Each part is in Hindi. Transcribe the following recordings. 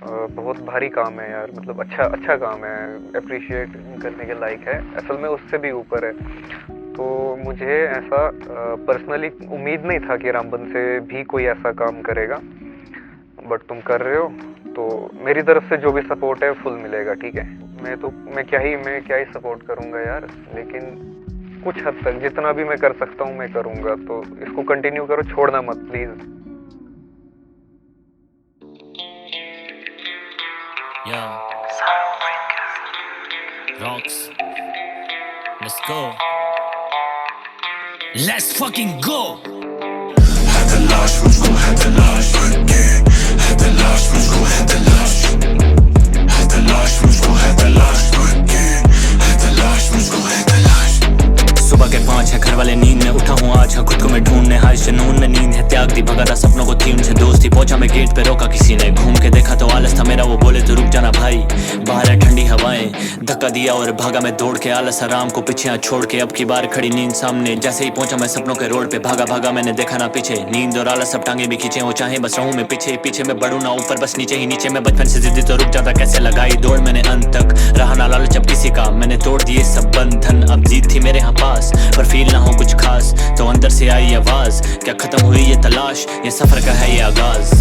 बहुत भारी काम है यार, मतलब अच्छा अच्छा काम है, अप्रिशिएट करने के लायक है, असल में उससे भी ऊपर है। तो मुझे ऐसा पर्सनली उम्मीद नहीं था कि रामबन से भी कोई ऐसा काम करेगा, बट तुम कर रहे हो तो मेरी तरफ से जो भी सपोर्ट है फुल मिलेगा, ठीक है। मैं क्या ही सपोर्ट करूँगा यार, लेकिन कुछ हद तक जितना भी मैं कर सकता हूँ मैं करूँगा, तो इसको कंटिन्यू करो, छोड़ना मत please. Yeah, rocks. Let's go. Let's fucking go. है तलाश मुझको, है तलाश है तलाश मुझको, है तलाश मुझको, है तलाश है तलाश मुझको, है तलाश। सुबह के 5 है, घर वाले नींद में उठा हूँ आज, हाँ खुद को मैं ढूंढने, हाय जुनून में नींद है त्याग दी, भगा था सपनों को थी उनसे दोस्ती, पहुंचा मैं गेट पे रोका किसी ने, घूम के देखा तो आलस था मेरा, वो बोले तो रुक जाना भाई, बाहर है ठंडी हवाएं, धक्का दिया और भागा मैं दौड़ के, आलस आराम को पीछे छोड़ के, अब की बार खड़ी नींद सामने, जैसे ही पहुंचा मैं सपनों के रोड पे, भागा भागा मैंने देखा ना पीछे, नींद और आलस सब टांगे भी खींचे, वो चाहे बस रहूं मैं पीछे पीछे मैं बढ़ूं ना ऊपर, बस नीचे ही नीचे, मैं बचपन से जिद्दी तो रुक जाता कैसे, लगाई दौड़ मैंने अंत तक, रहा ना लालच अब किसी का, मैंने तोड़ दिए सब बंधन, अब जीत थी मेरे यहाँ पास, पर फील ना हो कुछ खास, तो अंदर से आई आवाज, क्या खत्म हुई ये तलाश, ये सफर का है ये आगाज।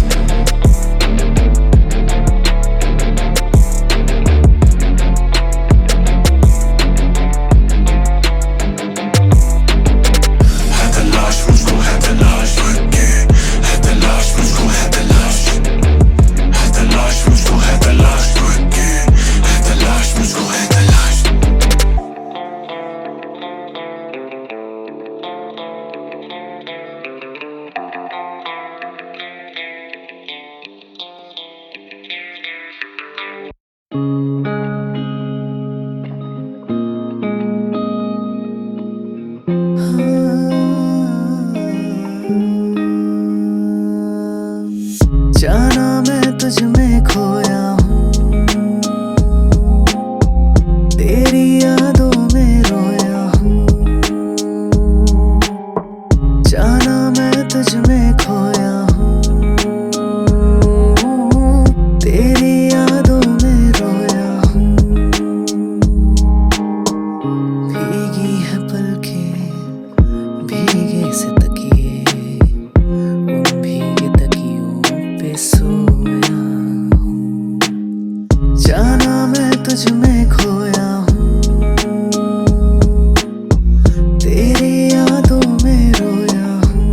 जाना मैं तुझ में खोया हूँ, तेरी यादों में रोया हूँ, जाना मैं तुझ में खोया हूँ, तेरी यादों में रोया हूँ, भीगी है पलकें भीगे से तकिए, उन भीगे तकियों पे सोया हूँ, जाना मैं तुझ में खोया हूँ, तेरी यादों में रोया हूँ।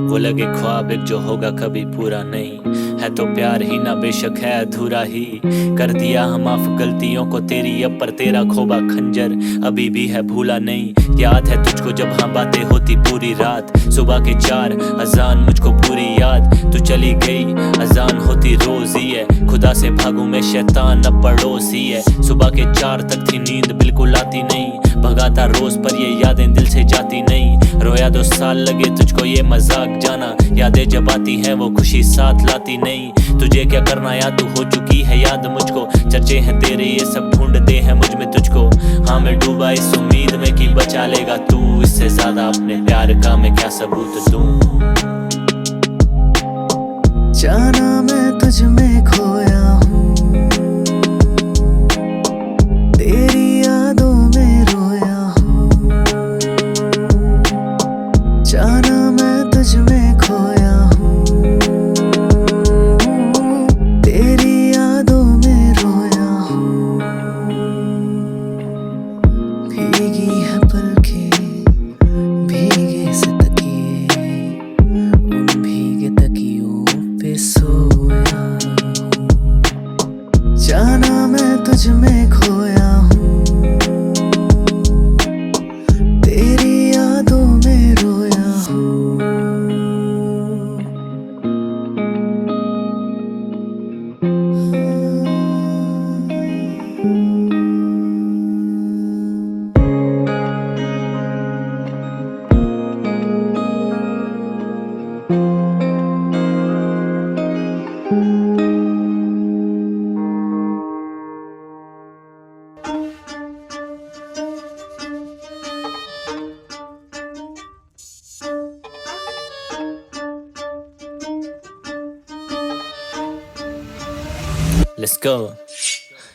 वो लगे ख्वाब एक जो होगा कभी पूरा नहीं, है तो प्यार ही ना बेशक है अधूरा ही, कर दिया हम माफ गलतियों को तेरी, अब पर तेरा खोबा खंजर अभी भी है भूला नहीं, याद है तुझको जब हाँ बातें होती पूरी रात, सुबह के 4 अजान मुझको पूरी याद, तू चली गई अजान होती रोज ही है, खुदा से भागू मैं शैतान अब पड़ोसी है, सुबह के 4 तक थी नींद बिल्कुल आती नहीं, भगाता रोज पर ये यादें दिल से जाती नहीं, रोया 2 साल लगे तुझको ये मजाक जाना, यादें जब आती हैं वो खुशी साथ लाती नहीं, तुझे क्या करना याद तू हो चुकी है याद मुझको, चर्चे हैं तेरे ये सब ढूंढते हैं मुझ में तुझको, हाँ मैं डूबा इस उम्मीद में कि बचा लेगा तू, इससे ज्यादा अपने प्यार का मैं क्या सबूत दूं। जाना मैं तुझ में खोया हूँ, तेरी यादों में रोया हूँ, जाना मैं तुझ में खोया हूँ, तेरी यादों में रोया हूँ, भीगी है पलकें भीगे से तकिए, उन भीगे तकियों पे सोया हूँ, जाना मैं तुझ में खोया हूँ, तेरी यादों में रोया हूँ। Let's go.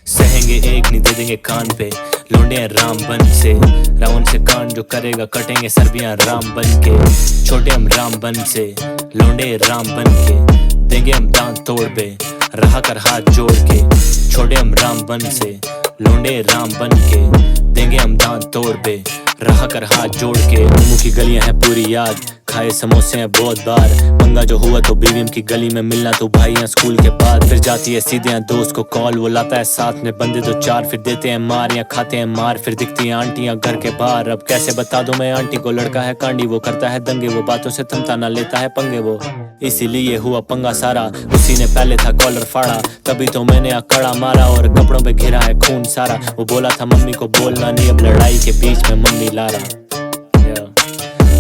सहेंगे एक नहीं दे देंगे कान पे, लौंडे हैं राम बन से, रावण से कान जो करेगा कटेंगे सर्बियां राम बन के। छोटे हम राम बन से, लौंडे राम बन के, देंगे हम दांत तोड़ पे, रहा कर हाथ जोड़ के। छोटे हम राम बन से, लौंडे राम बन के, देंगे हम दांत तोड़ पे, रहा कर हाथ जोड़ के। मुंह की गलियां हैं पूरी याद, खाए समोसे हैं बहुत बार। पंगा जो हुआ तो बीवीएम की गली में मिलना तो भाइयां स्कूल के बाद। फिर जाती है सीधे यहाँ दोस्त को कॉल, वो लाता है साथ में बंदे दो चार, फिर देते हैं मार या खाते हैं मार। फिर दिखती हैं आंटियां घर के बाहर, अब कैसे बता दूं मैं आंटी को, लड़का है कांडी वो करता है दंगे, वो बातों से थमता ना लेता है पंगे वो, इसीलिए हुआ पंगा सारा। उसी ने पहले था कॉलर फाड़ा, तभी तो मैंने अकड़ा मारा, और कपड़ों पे घिरा है खून सारा। वो बोला था मम्मी को बोलना नहीं, अब लड़ाई के बीच में मम्मी लारा।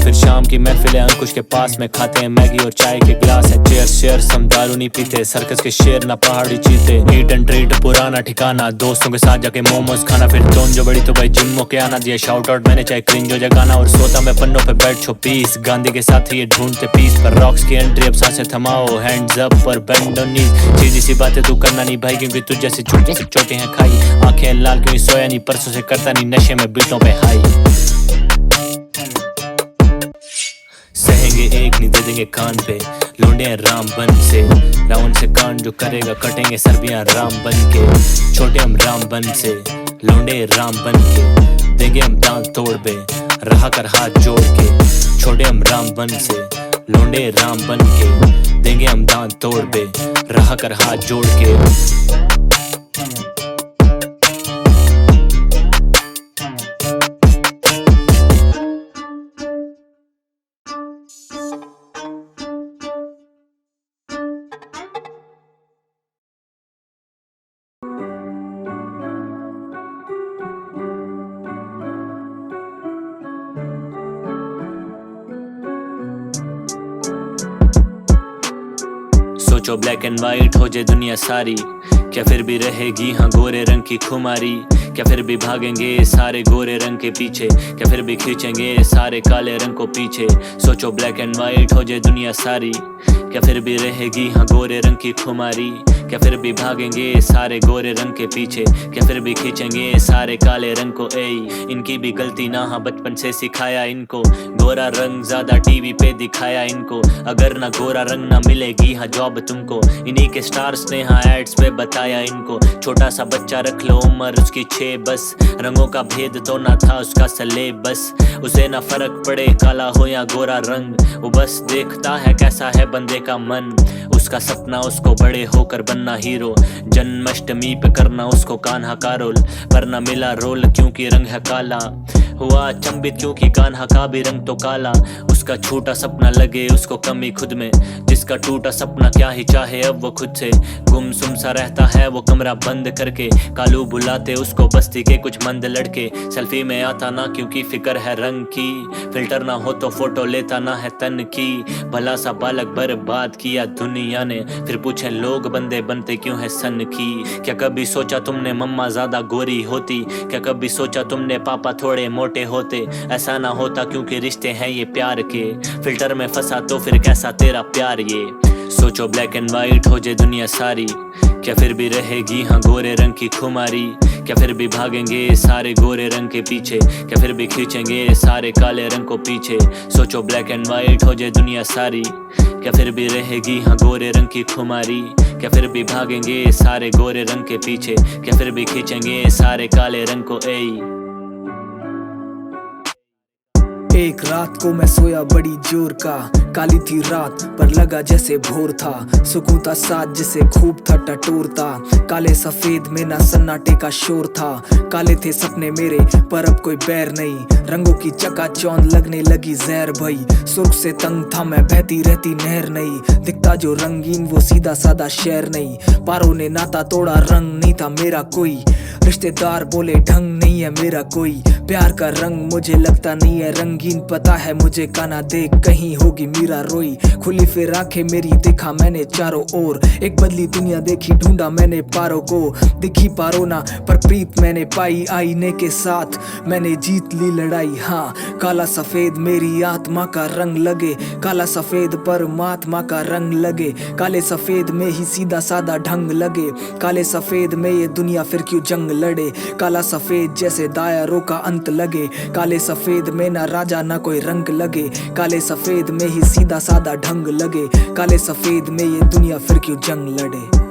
फिर शाम की महफिल है अंकुश के पास में, खाते हैं मैगी और चाय के ग्लास है। चेयर्स हम दारू नहीं पीते, सर्कस के शेर ना पहाड़ी चीते। ईट एंड ट्रीट पुराना ठिकाना, दोस्तों के साथ जाके मोमोज खाना। फिर टोन जो बड़ी तो भाई जिम्मो के आना, दिया शाउट आउट मैंने चाहे क्रिंजो जगाना। और सोता मैं पन्नों पे बैठ छो पीस, गांधी के साथ ये ढूंढते पीस। पर रॉक्स की एंट्री अब सांसें थमाओ, हैंड्स अप और बेंड ऑन नीज। सीधी सी बातें तू करना नहीं भाई, क्योंकि तुझ जैसे छोटे से छोटे हैं खाई। आंखें लाल क्यों सोया नहीं, परसों से करता नहीं नशे में बीटों पे हाई। सहेंगे एक नहीं दे देंगे कान पे, लौंडे हैं राम बन से, रावण से कान जो करेगा कटेंगे सर्बियां राम बन के। छोटे हम राम बन से, लौंडे राम बन के, देंगे हम दांत तोड़ पे, रहा कर हाथ जोड़ के। छोटे हम राम बन से, लौंडे राम बन के, देंगे हम दांत तोड़ पे, रहा कर हाथ जोड़ के। सोचो ब्लैक एंड वाइट हो जाए दुनिया सारी, क्या फिर भी रहेगी हाँ गोरे रंग की खुमारी। क्या फिर भी भागेंगे सारे गोरे रंग के पीछे, क्या फिर भी खींचेंगे सारे काले रंग को पीछे। सोचो ब्लैक एंड वाइट हो जाए दुनिया सारी, क्या फिर भी रहेगी हाँ गोरे रंग की खुमारी। क्या फिर भी भागेंगे सारे गोरे रंग के पीछे, क्या फिर भी खींचेंगे सारे काले रंग को। इनकी भी गलती ना हाँ बचपन से सिखाया इनको, गोरा रंग ज्यादा टीवी पे दिखाया इनको। अगर ना गोरा रंग ना मिलेगी हाँ जॉब तुमको, इन्हीं के स्टार्स ने हाँ एड्स पे बताया इनको। छोटा सा बच्चा रख लो उम्र उसकी 6 बस, रंगों का भेद तो ना था उसका सलेबस। उसे ना फर्क पड़े काला हो या गोरा रंग, वो बस देखता है कैसा है बंदे का मन। उसका सपना उसको बड़े होकर बनना हीरो, जन्माष्टमी पे करना उसको कान्हा का रोल। पर ना मिला रोल क्योंकि रंग है काला, हुआ अचंभित क्योंकि कान्हा का भी रंग तो काला। उसका छोटा सपना लगे उसको कमी खुद में, जिसका टूटा सपना क्या ही चाहे अब वो खुद से। गुमसुम सा रहता है वो कमरा बंद करके, कालू बुलाते उसको बस्ती के कुछ मंद लड़के। सेल्फी में आता ना क्योंकि फिक्र है रंग की, फिल्टर ना हो तो फोटो लेता ना है तन की। भला सा बालक बर्बाद किया दुनिया ने, फिर पूछे लोग बंदे बनते क्यों है सन की। क्या कभी सोचा तुमने मम्मा ज्यादा गोरी होती, क्या कभी सोचा तुमने पापा थोड़े मोटे होते। ऐसा ना होता क्योंकि रिश्ते हैं ये प्यार के, फिल्टर में फंसा तो फिर कैसा तेरा प्यार ये। सोचो ब्लैक एंड वाइट हो जाए दुनिया सारी, क्या फिर भी रहेगी हाँ गोरे रंग की खुमारी। क्या फिर भी भागेंगे सारे गोरे रंग के पीछे, क्या फिर भी खींचेंगे सारे काले रंग को पीछे। सोचो ब्लैक एंड वाइट हो जाए दुनिया सारी, क्या फिर भी रहेगी हाँ गोरे रंग की खुमारी। क्या फिर भी भागेंगे सारे गोरे रंग के पीछे, क्या फिर भी खींचेंगे सारे काले रंग को। एक रात को मैं सोया बड़ी जोर का, काली थी रात पर लगा जैसे भोर था। सुकून था साथ जिसे खूब था टटोरता, काले सफेद में ना सन्नाटे का शोर था। काले थे सपने मेरे पर अब कोई बैर नहीं, रंगों की चकाचौंध लगने लगी जहर भई। सुर्ख से तंग था मैं बहती रहती नहर नहीं, दिखता जो रंगीन वो सीधा साधा शहर नहीं। पारों ने नाता तोड़ा रंग नहीं था मेरा कोई, रिश्तेदार बोले ढंग नहीं है मेरा कोई, प्यार का रंग मुझे लगता नहीं है रंगीन, पता है मुझे काना देख कहीं होगी मीरा रोई। खुली फिर आंखें मेरी देखा मैंने चारों ओर, एक बदली दुनिया देखी ढूंढा मैंने पारों को, दिखी पारो ना पर प्रीत मैंने पाई, आईने के साथ मैंने जीत ली लड़ाई। हाँ काला सफेद मेरी आत्मा का रंग लगे, काला सफेद परमात्मा का रंग लगे, काले सफेद में ही सीधा साधा ढंग लगे, काले सफेद में ये दुनिया फिर क्यों जंग लड़े, काला सफेद जैसे दायरों का अंत लगे, काले सफेद में ना राजा ना कोई रंग लगे, काले सफेद में ही सीधा साधा ढंग लगे, काले सफेद में ये दुनिया फिर क्यों जंग लड़े।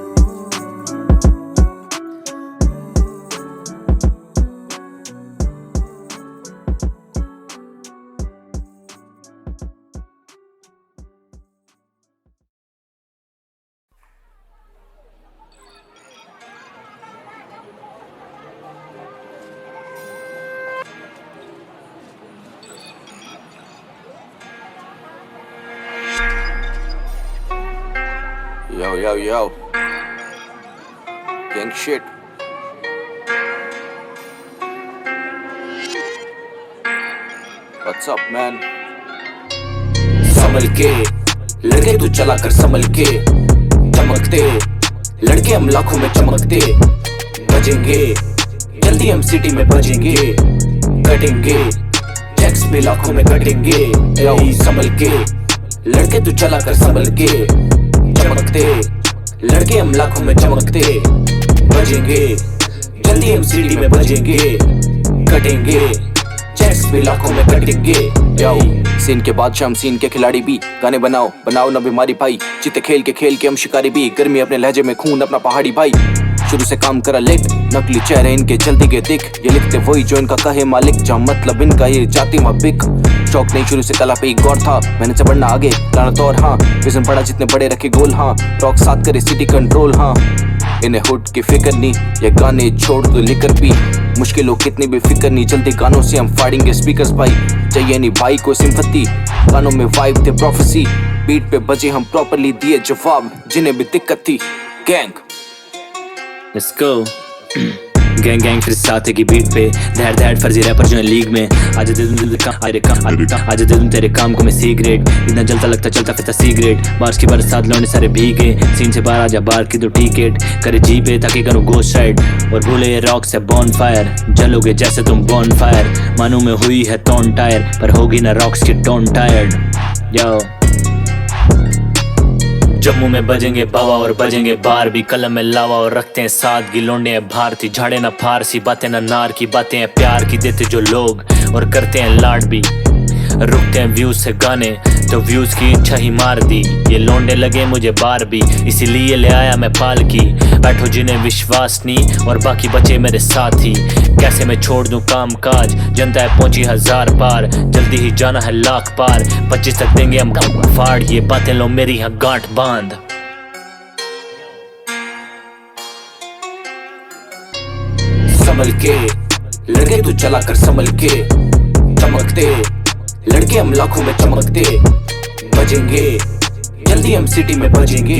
Yo, gang shit. What's up, man? संभल के लड़के तू चला कर संभल के, चमकते लड़के हम लाखों में चमकते, बजेंगे जल्दी हम सिटी में बजेंगे, कटेंगे टैक्स पे लाखों में कटेंगे। यही संभल के लड़के तू चला कर संभल के, चमकते लड़के हम लाखों में चमकते, बजेंगे जल्दी हम सिटी में बजेंगे, कटेंगे चेक्स भी लाखों में कटेंगे। याओ सीन के बादशाह हम सीन के खिलाड़ी भी, गाने बनाओ ना बीमारी भाई, चित्ते खेल के हम शिकारी भी, गर्मी अपने लहजे में खून अपना पहाड़ी भाई, शुरू से काम करा लेट, नकली चेहरे इनके जल्दी के दिख, ये लिखते वही जो इनका कहे मालिक, जहाँ मतलब इनका ये जाती वहाँ बिक, शौक नहीं शुरू से कला पे एक गौर था, मैंने से बढ़ना आगे लाना दौर। हाँ विजन बड़ा जितने बड़े रखे गोल, हाँ रॉक साथ करे सिटी कंट्रोल, हाँ इन्हें हुड की फिक्र नहीं, ये गाने छोड़ दो लिकर पी, मुश्किलों कितनी भी फिक्र नहीं, जल्दी गानों से हम फाड़ेंगे स्पीकर्स भाई, चाहिए नहीं भाई को सिंपैथी, गानों में वाइब थे प्रोफेसी, बीट पे बजे हम प्रॉपरली दिए जवाब जिन्हें भी दिक्कत थी। Gang Let's go. गैंग फिर साथ है की बीट पे, धैर फर्जी रैपर जो है लीग में, आज दे दूं तेरे काम को मैं सिगरेट, इतना जलता लगता चलता फिरता सिगरेट, बारिश की बरसात लौंडे सारे भीगे, सीन से बाहर आजा बाहर की दो टिकट, करे जी पे ताकि करूँ गोस्ट राइड, और भूले ये रॉक से बॉन फायर, जलोगे जैसे तुम बॉन फायर, मानू में हुई है टोन टायर, पर होगी ना रॉक्स की टोन टायर्ड। यो जम्मू में बजेंगे बावा और बजेंगे बार भी, कलम में लावा और रखते हैं सादगी, लोंडे हैं भारती झाड़े ना फारसी, बातें ना नार की बातें हैं प्यार की, देते जो लोग और करते हैं लाड भी, रुकते हैं व्यूज से गाने तो व्यूज की इच्छा ही मार दी, ये लोंडे लगे मुझे बार भी, इसीलिए ले आया मैं पाल की, बैठो जिन्हें विश्वास नहीं और बाकी बचे मेरे साथी, कैसे मैं छोड़ दूं काम काज, जनता है पहुंची 1000 पार, जल्दी ही जाना है लाख पार, 25 तक देंगे हम फाड़, ये बातें लो मेरी यहाँ गांठ बांध। संभल के लड़के तू चला कर संभल के, चमकते लड़के हम लाखों में चमकते, बजेंगे जल्दी हम सिटी में बजेंगे,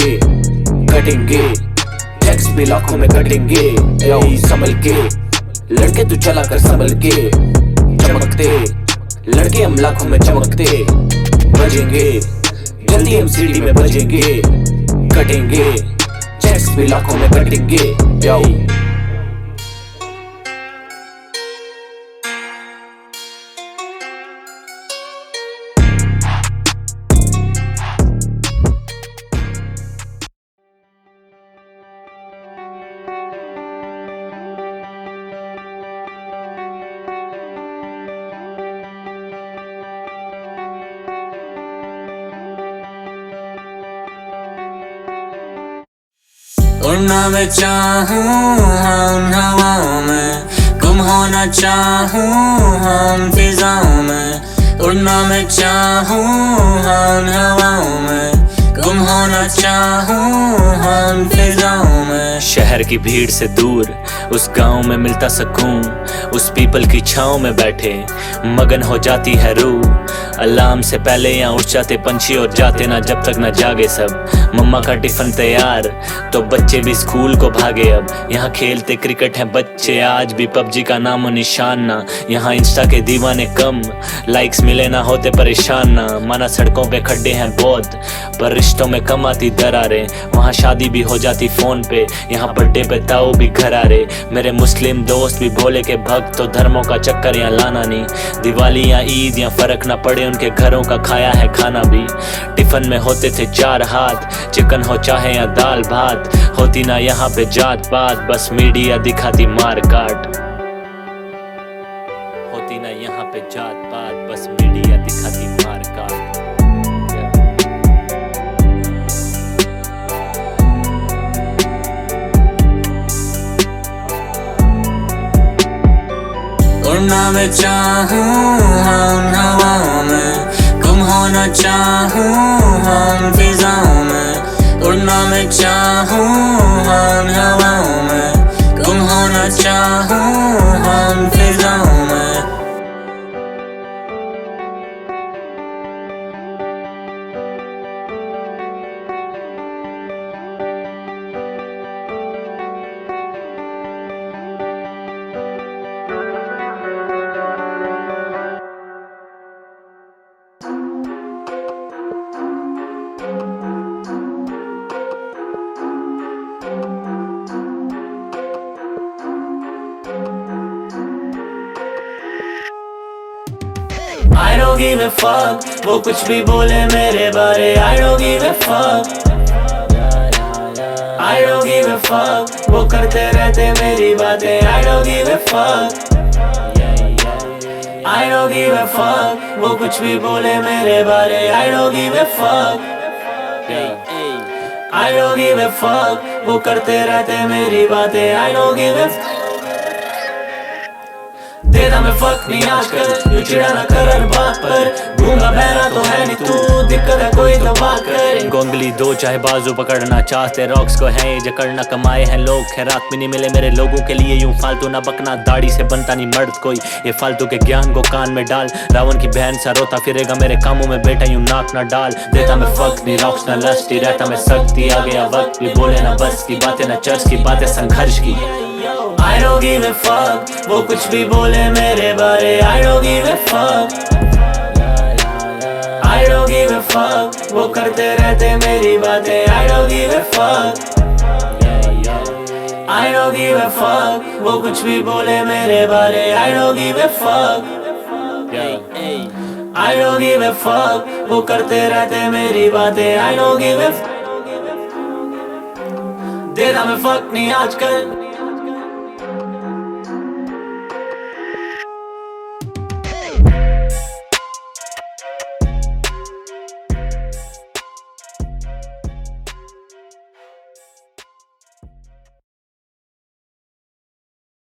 कटेंगे टैक्स भी लाखों में कटेंगे। यही संभल के लड़के तू चला कर संभल के, चमकते लड़के हम लाखों में चमकते, बजेंगे जल्दी हम सिटी में बजेंगे, कटेंगे टैक्स भी लाखों में कटेंगे। यही उड़ना मैं चाहूँ हम हवाओं में, गुम होना चाहूँ हम फिजाओं में, उड़ना मैं चाहूँ हम हवाओं में, गुम होना चाहूँ हम फिजाओं में। शहर शहर की भीड़ से दूर, उस गांव में मिलता सुकून, उस पीपल की छांव में बैठे मगन हो जाती है रूह। अलार्म से पहले यहाँ उठ जाते पंछी और जाते ना जब तक ना जागे सब। मम्मा का टिफिन तैयार तो बच्चे भी स्कूल को भागे। अब यहाँ खेलते क्रिकेट हैं बच्चे, आज भी पबजी का नामो निशान ना। यहाँ इंस्टा के दीवाने कम, लाइक्स मिले ना होते परेशान ना। माना सड़कों पे खड्डे हैं बहुत, पर रिश्तों में कम आती दरारें। वहाँ शादी भी हो जाती फोन पे, यहाँ बर्थडे पे ताऊ भी घर आ रहे। मेरे मुस्लिम दोस्त भी भोले के भक्त, तो धर्मों का चक्कर यहाँ लाना नहीं। दिवाली या ईद या फर्क ना पड़े, उनके घरों का खाया है खाना भी। टिफिन में होते थे 4 हाथ, चिकन हो चाहे या दाल भात। होती ना यहाँ पे जात पात, बस मीडिया दिखाती मार काट। होती ना यहाँ पे जात पात, बस मीडिया दिखाती मार काट। उड़ना मैं चाहूँ हम हवाओं में, गुम होना चाहूँ हम फिजाओं में। उड़ना मैं चाहूँ हम हवाओं में, गुम होना चाहूँ हम फिजाओं में। I don't give a fuck, वो कुछ भी बोले मेरे बारे। I don't give a fuck, I don't give a fuck, वो करते रहते मेरी बातें। I don't give a fuck, I don't give a fuck, वो कुछ भी बोले मेरे बारे। I don't give a fuck, I don't give a fuck, वो करते रहते मेरी बातें। I don't give a fuck। देता मैं फक नहीं आजकल, यू चिड़ा ना कर हर बात पर। गूंगा बहरा तो है नहीं तू, दिक्कत है कोई तो बात कर। इनको उंगली दो चाहे बाजू पकड़ना चाहते, रॉक्स को है ये जकड़ना। कमाए हैं लोग खैरात में नहीं मिले मेरे लोगों के लिए। यूं फालतू ना बकना, दाढ़ी से बनता नहीं मर्द कोई। ये फालतू के ज्ञान को कान में डाल, रावण की बहन सा रोता फिरेगा मेरे कामों में बेटा, यूं नाक ना डाल। देता मैं फक नहीं रॉक्स ना लस्टी, रहता मैं सख्ती। आ गया वक्त भी बोले ना बस की बातें, ना चर्च की बातें संघर्ष की। I don't give a fuck, वो कुछ भी बोले मेरे बारे। I don't give a fuck, I don't give a fuck, वो करते रहते मेरी बातें। I don't give a fuck, I don't give a fuck, वो कुछ भी बोले मेरे बारे। I don't give a fuck, I don't give a fuck, वो करते रहते मेरी बातें। I don't give a fuck, देता मैं फक नहीं आजकल।